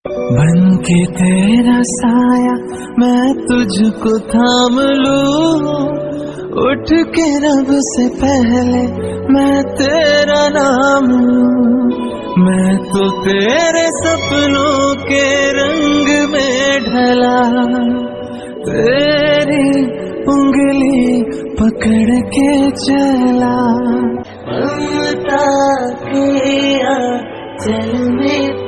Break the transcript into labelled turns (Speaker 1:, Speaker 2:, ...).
Speaker 1: बन के तेरा साया मैं तुझको थाम लूं, उठ के रब से पहले मैं तेरा नाम लूं। मैं तो तेरे सपनों के रंग में ढला, तेरी उंगली पकड़ के चला। ममता के आंचल में